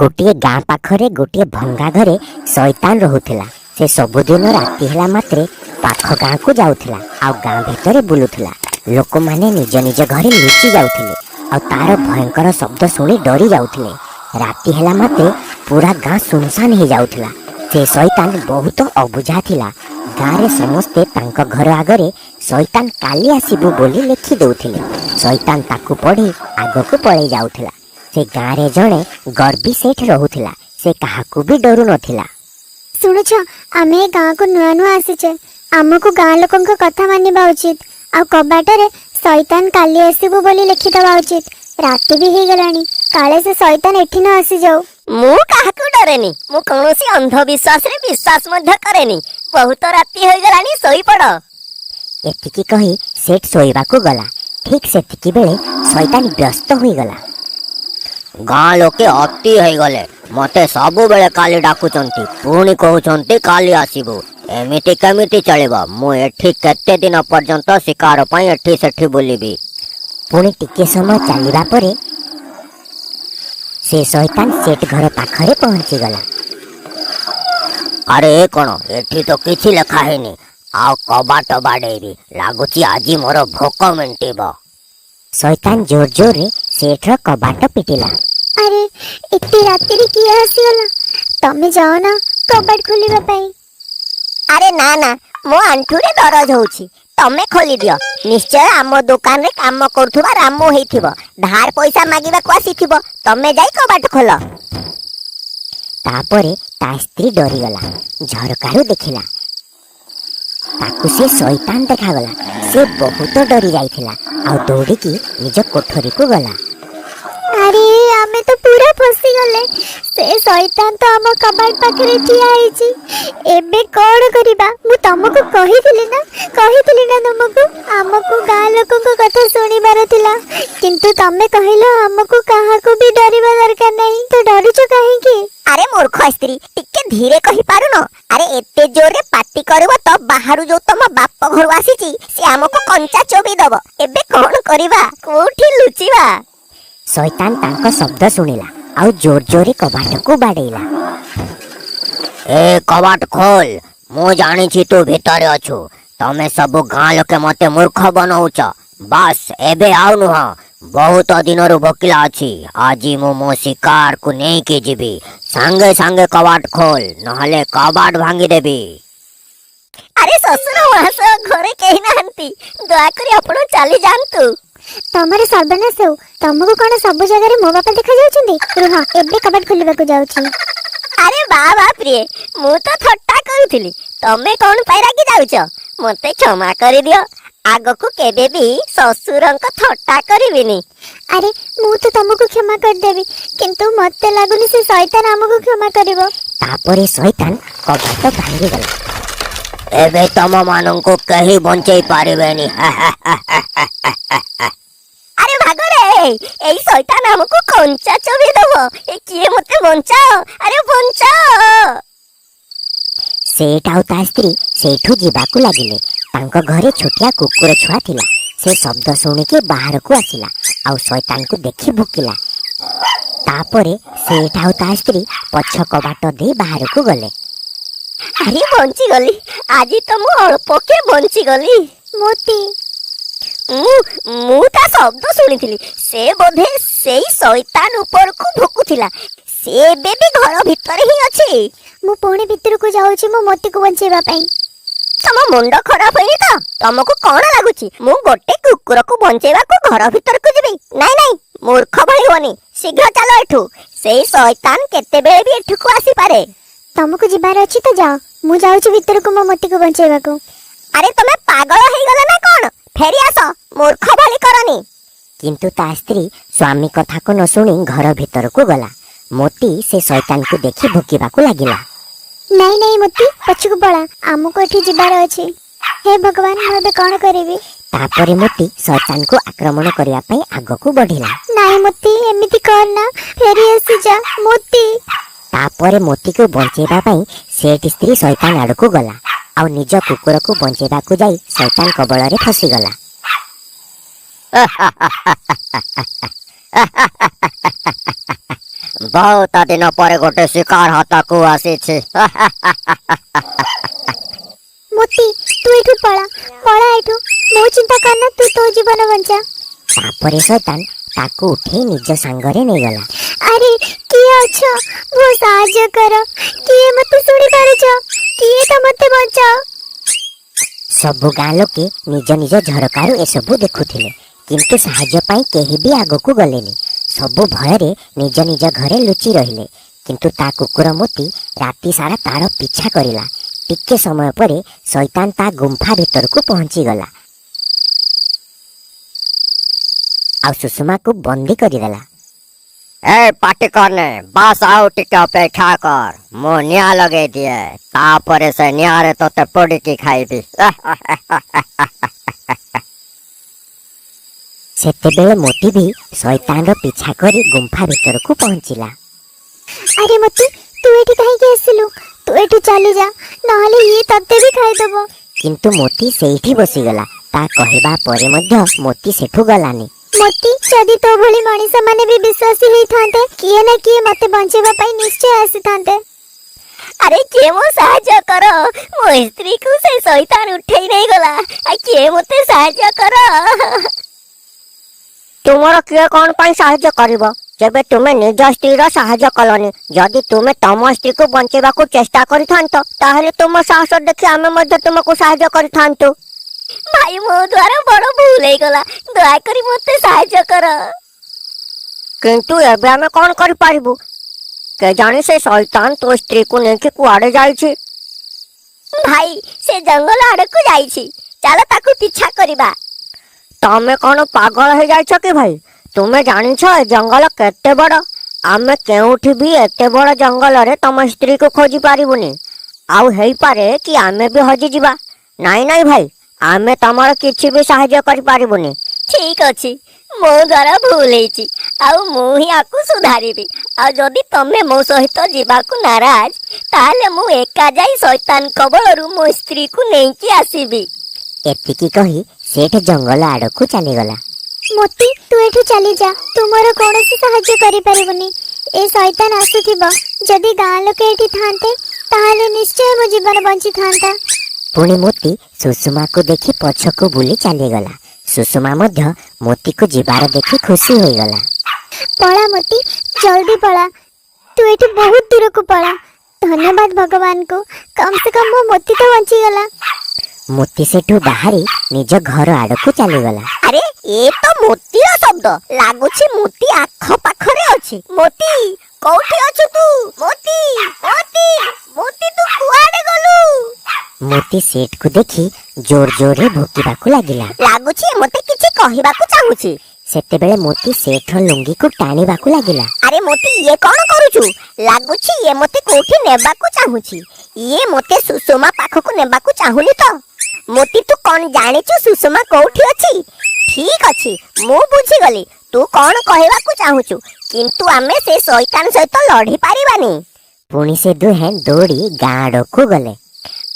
गोटे गाँ पाखरे गोटे भंगा घरे शैतान रहुथिला। से सबुदिन राति ହେଲା मात्रे पाख गाँ को जाउथिला आ गाँ भितर बुलुथिला। लोक माने निज निज घरे लुचि जाउथिले आ तार भयंकर शब्द शुणी डरी जाउथिले। राति ହେଲା मात्रे पूरा गाँ सुनसान हो जाउथिला। से शैतान बहुत अबुझा थिला। गाँ रे समस्ते तांक घर आगरे शैतान काली आसीबु बोली लिखि दउथिले। शैतान ताकू पढ़ी आगकू पळै जाउथिला। से गाँ रे जणे गर्वी सेठ रहुथिला। से काहाकू भी डरू नथिला। शुणुछ आमे गाँ को नुआ नुआ आसीचे, आमको गाँ लोकन कथा मानिबा उचित। आ कबाटरे शैतान काली आसीबु बोली लिखि दबा उचित। राति भी हो गलानी, काले से शैतान एठी न आसी जाऊ। मु काहाकू डरेनी, मु कौनसी अंधविश्वास रे विश्वास मध्य करेनी। बहुत राति हो गलानी, सोई पड़। एतिकी कही सेठ शोइबाकू गला। ठीक सेतिकी बेले शैतान व्यस्त होई गला। गाँ लोके अति हो गले, मते सबु बेले काली डाकुचंती, पुणी कहउचंती काली आसीबु। एमिति केमिति चलिबो? मु एठी केते दिन पर्यंत शिकार पई एठी सेठी बुलिबी। पुणी टिके समय चलिबा परे से शैतान सेठ घर पाखरे पहुंची गला। अरे ए कोन एठी तो किछि लेखा हेनी, आ कबाट बाडेबी लागुची आजी मोर भोक मेंटिबो। शैतान जोर जोर रे सेठ र कबाट पिटिला। अरे एते राति रे किए आसीगला? तमे जाओ ना कबाट खोलिबा पई। अरे ना ना, मो आंठुरे दरज होउछि, तमे खोली दियो। निश्चय आम दुकान रे काम करथुबा रामो हेइथिबो, धार पैसा मागिबा को आसीथिबो। तमे जाई कबाट खोल। तापरे ता स्त्री डरी गला। झरकारू देखिला ताकू से शैतान देखागला। से बहुत डरी जाइथिला आ दौड़िकी निज कोठरी को गला। अरे आमे तो पूरा फसी गले। से शैतान तो आम कबाट पाखरे ठिया आइछि। एबे कोन करिबा? मु तमको कहिथिली ना तुमको आमको गाँ लोकन को कथा सुनिबार थिला, किंतु तमे कहिलो आमको काहाको भी डरिबा दरकार नहीं। तो डरिचो काहे की? अरे मूर्ख स्त्री, टिके धीरे कहि पारुनो। अरे एते जोरे पाटी करबो तो बाहरु जो तम बाप घर आसीची से हमको कंचा चोबी दबो। एबे कोन करिबा? कोठी लुचिबा? शैतान तांको शब्द सुनिला आ जोर जोरे कबाट को बाडेला। ए कबाट खोल, मु जानी छी तू भितर अछु। तमे सब गाँ लोके मते मूर्ख बनौच। बस एबे आउ नुह, बहुत दिनरु भोकिला अछि। आजी मो शिकार को नहीं के जीबी। संगे संगे कबाट खोल, नहले कबाट भांगी देबी। अरे ससुर वहां घरे केही नाहंती, दया करी आपण चली जानतु। तमरे सर्वनाश हो। तमको कोन सब जगह रे मो बापा देखा जाउछंती? रुह एबे कबाट खोलिबा को जाउछि। अरे बाबा प्रिय, मु तो थट्टा करूथिली, तमे कोन पाई रागी जाउछ? मते क्षमा करि दियो। आगको केबे भी ससुरंक थट्टा करिविनी। अरे मु तो तमको क्षमा कर देबी, किंतु मते लागुनी से शैतान हमको क्षमा करिवो। तापरे शैतान कबाट भांगी गला। एबे तम मानंको कहीं बंचई पारिबेनी। अरे भागो रे, एई शैतान हमको कंचा चोबी दबो। ए किए मते बंचाओ, अरे बंचाओ। सेठ आउ ता स्त्री सेठू जीवाकू लागिले। तांको घरे छोटिया कुकुर छुआ थिला। से शब्द शुणिके बाहर को आसिला आउ शैतान को देखि भुकिला। तापरे सेठ आउ ता स्त्री पछ कबाट दे बाहर को गले। अरे बंची गली, आज तो मु अल्प के बंची गली। मोती मु ता शब्द सुनिथिली, से बोधे सेई शैतान ऊपर को भुकुथिला। से बेबी घर भीतर ही अछि। मु पुणी भीतर को जाउछि मो मोती को बंचेबा पई। तम मुंड खराब होई तो तुमको कौन लागुची? मु गोटे कुकुर को बंचेबा को घर भीतर को जीबी? नहीं नहीं, मूर्ख भई होनी, शीघ्र चलो एठू। सेई शैतान केते बेले भी एठू को आसी पारे। तमको जिबार अछि तो जाओ, मु जाउछि भीतर को मो मोती को बंचेबा को। अरे तुमे पागल हो गला ना कोन? फेरी आसो, मूर्ख भली करनी। किंतु ता स्त्री स्वामी कथा को न सुनी घर भीतर को गला। मोती से शैतान को देखि भुकिबा को लागिला। नहीं नहीं मोती, पछको पळा, हमको एठी जिबार अछि। हे भगवान, मु बे कोन करिवि? तापरे मोती शैतान को आक्रमण करिया पई आगो को बढ़िला। नहीं मोती, एमिति करना, फेरी आसी जा मोती। तापरे मोती को बंचेबा पई सेठ स्त्री शैतान आड़ को गला आ निज कुकुर को बंचेबा को जाई शैतान कबल रे फसी गला। बहुत दिन पर गोटे शिकार हाथक आसी। मोती तू एठू पळा पळा एठू मो चिंता करना तू तो जीवन बंचा। तापरे शैतान ताकू उठे निज सांगरे नहीं गला। अरे किए अछ वो साहाय्य कर किए मते सुनी पारुछ किए त मते बचाओ। सबु गाँ लोके निज निज झरकारु एसबु देखुथिले किंतु साहाय्य पाई केही भी आगकू गलेनी। सबु भୟରେ निज निज घरे लुचि रहिले किंतु ता कुकुर मोती राति सारा तार पीछा करिला। टिके समय परे शैतान ता गुंफा भीतर को पहुंची गला आ सुषमा को बंदी करिदेला। ए पाटी करने बस आउ टिके अपेक्षा कर मु निया लगे दिए तापरे से नियारे तोते पोड़ी की खाइबी। सेतेबेले मोती भी शैतान रो पीछा करी गुंफा भीतर को पहुंचिला। अरे मोती तू एठी काहे के आसिलु तू एठू चली जा नहले ये तते भी खाइ देबो। किंतु मोती सेठी बसीगला। ता कहबा परे मध्य मोती सेठू गलानी। मोती जदि तो भली मनीष माने भी विश्वासी होई थांते किए ना किए मते बंचेबा पई निश्चय आसी थांते। अरे किए मो साहाय्य कर मो स्त्री को से शैतान उठेई नहीं गला आ किए मते साहाय्य कर। तुमर किए कौन पाई साहाय्य करिवो जेबे तुमे निज स्त्री रो साहाय्य कलनी। जदि तुमे तम स्त्री को बंचेबा को चेष्टा करिथांतो ताहेले तुम साहस देखि आमे मध्य तुमको साहाय्य करिथांतो। भाई मो द्वारा बड़ भूल हो गला दया करी मते साहाय्य कर। किंतु एबे आमे कौन करि पारिबु के जाने से शैतान तो स्त्री को नेके कुआडे जाईछि। भाई से जंगल आड़ को जाईछि चलो ताकू पीछा करिबा। तमे कौन पागल हो जाइछ कि भाई तुमे जानिछ ए जंगल केते बड़ आमे केउठी भी एते बड़ जंगल रे तम स्त्री को खोजी पारिबुनी। आउ हेई पारे कि आमे भी हजी जिबा। नाई नाई भाई आमे तमर किछि भी सहाय्य करि पारिबुनी। ठीक अछि मो द्वारा भूल हेछि आउ मु ही आकु सुधारिबी। आ जदि तमे मो सहित जीवाकू नाराज ताले मु एका जाई शैतान कबळरू मो स्त्री को नेकी आसीबी। एतिकी कही सेठ जंगल आड़ को चली गला। मोती तू एठू चली जा तुमरो कोनोसी सहाय्य करि परिबनी। ए शैतान आसुथिबो जदि गाँ लोके एठी थांते ताहाले निश्चय मो जीवन बंची थांता। पुणी मोती सुषमा को देखी पछको बुली चली गला। सुषमा मध्य मोती को जीवार देखी खुशी होई गला। पळा मोती जल्दी पळा तू एठू बहुत दूर को पळा। धन्यवाद भगवान को कम से कम मो मोती तो बंची गला। मोती सेठू बाहरी निज घर आड़ को चली गला। अरे ए तो मोतीर शब्द लागुछि मोती आख पाखरे अछि। मोती कोठी अछु तू मोती मोती मोती तू कुआडे गलु। मोती सेठ को देखी जोर जोर रे भुकिबाकू लागिला। लागुछि मते किछि कहिबाकू चाहुछि। सेतेबेले मोती सेठ लुंगी को टाणीबाकू लागिला। अरे मोती ये कौन करूछु लागुछि ये मते कोठी नेबाकू चाहुछि। ये मते सुषमा पाखकू नेबाकू चाहुनी तो। मोती तू कौन जानिछु सुषमा कोठी अछि। ठीक अछि मु बुझी गली तू कौन कहबाकू चाहुछु किंतु आमे से शैतान सहित लढी पारिबानी। पुणी से दुहे दौड़ी गाँ आड़ को गले।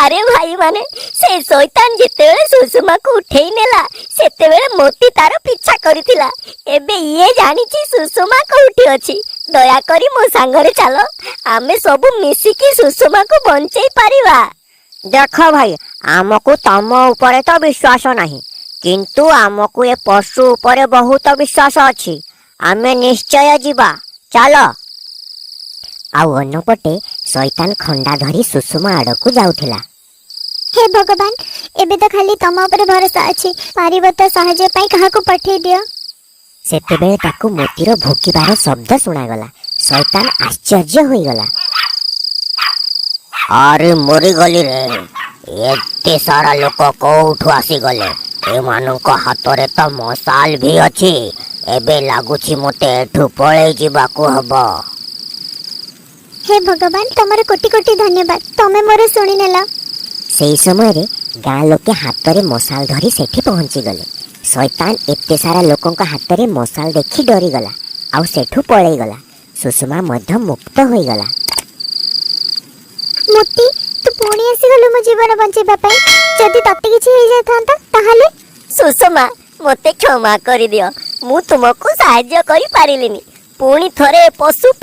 अरे भाई माने से शैतान जेतेबेले सुषमा को उठेई नेला सेतेबेले मोती तार पीछा करिथिला। एबे ये जानिछि सुषमा कोठी अछि। दया करी मो सांगरे चलो आमे सब मिसिकी सुषमा को बंचेई पारिबा। देख भाई आमको तम ऊपर तो विश्वास नहीं किंतु आमको ए पशु ऊपर बहुत विश्वास अछि। आमे निश्चय जीवा चलो। आउ अन्नपटे शैतान खंडा धरी सुषमा आड़ को जाउथिला। हे भगवान एबे तो खाली तम ऊपर भरोसा अछि पारिबो तो सहाय्य पाई काहा को पठेई दियो। सेतेबेले ताकू मोतीर भुकिबार शब्द सुनागला। शैतान आश्चर्य होई गला। अरे मरी गली रे एते सारा लोक कोठु आसी गले। ए मानक हातरे तो मशाल भी अछि। एबे लागुछि मते एठु पळेई जिबाकू हबो। हे भगवान तमर कोटि कोटि धन्यवाद तमे मोर सुनि नेला। सेई समय रे गाँ लोके हातरे मशाल धरी सेठी पहुंची गले। शैतान एते सारा लोकंक हातरे मशाल देखी डरी गला आउ सेठू पळेई गला। सुषमा मध्य मुक्त होई गला। मोती तू पुणी आसी गलु मो जीवन बंचेबा पई जदि तते किछि हेइ जाथांता ताहाले। सुषमा मते क्षमा करि दियो मु तुमको सहाय्य करि पारिलिनी। पुणी थरे पशु